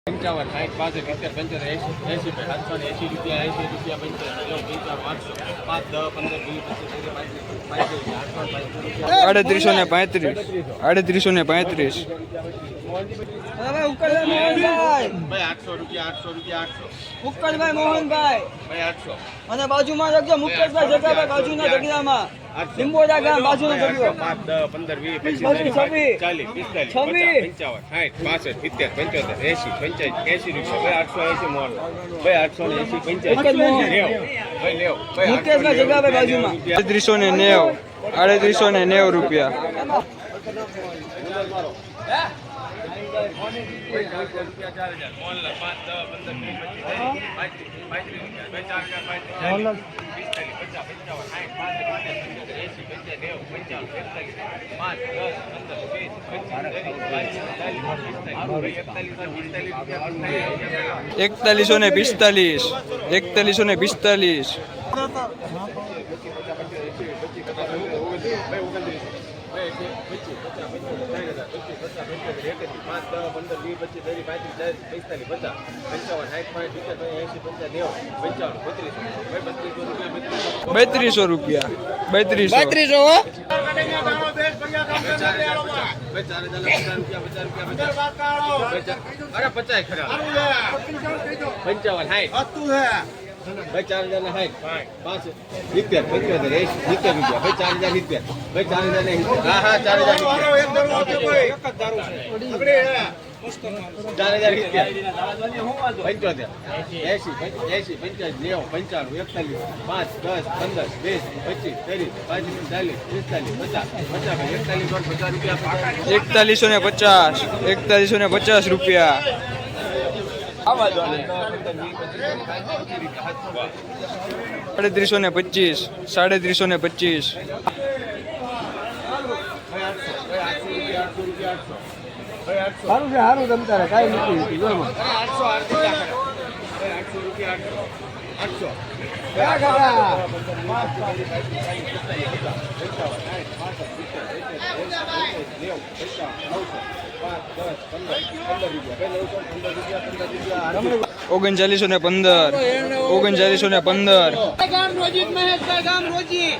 55, 60, 65, 70, 75, 80, 80 રૂપિયા, 80 રૂપિયા, 5, 10, 15, 20, 25, 30, 35, 40, 38, 800 રૂપિયા, 800. મુકેશભાઈ મોહનભાઈ ભાઈ 800. અને બાજુમાં રાખજો મુકેશભાઈ જગાભાઈ બાજુના જગ્યામાં લીંબોડા ગામ બાજુનો જગ્યો 5, 10, 15, 20, 25, 30, 40, 45, 50, 55, 60, 70, 80, 85, 85 રૂપિયા, ભાઈ 880 મોહન, ભાઈ 880, 85, ભાઈ લેવ, ભાઈ મુકેશભાઈ જગાભાઈ બાજુમાં 3890 રૂપિયા. એકતાલીસો ને 45, 4145. ₹3200. 3200. અરે 50 ખરા 55, 60 ભાઈ 4060, 5, 70, 75, 80, 70 રૂપિયા, ભાઈ 4070, ભાઈ 4070, હા 4000 રૂપિયા, 80, 85, 90, 95, 5, 10, 15, 20, 25, 30, 35, 40, 50, 4150 રૂપિયા. 3325, 3325. સારું છે સારું તમ તારે કાંઈ નથી 800. ઓગણચાલીસો ને 15, 3915. ગામ રોજી મહેશભાઈ ગામ રોજી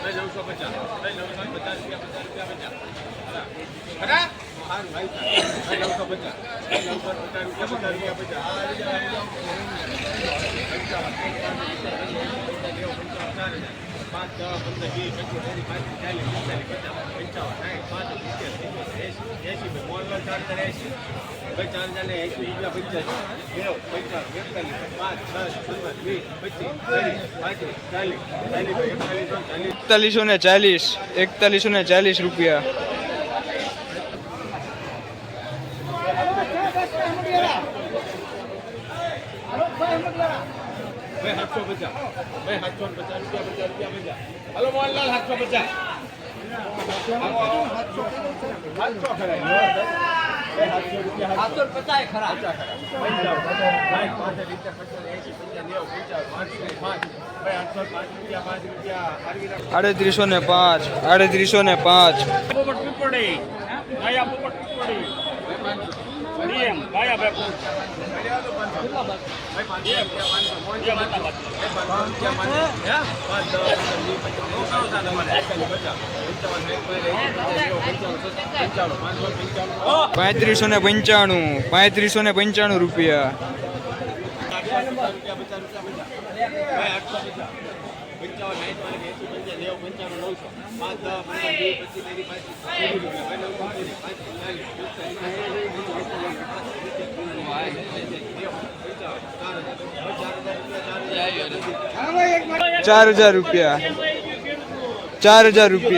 ₹4140 રૂપિયા. હલો મોહનલાલ 750. ₹3805, 3805. ₹3595 રૂપિયા. ₹4000 રૂપિયા. ₹4000 રૂપિયા.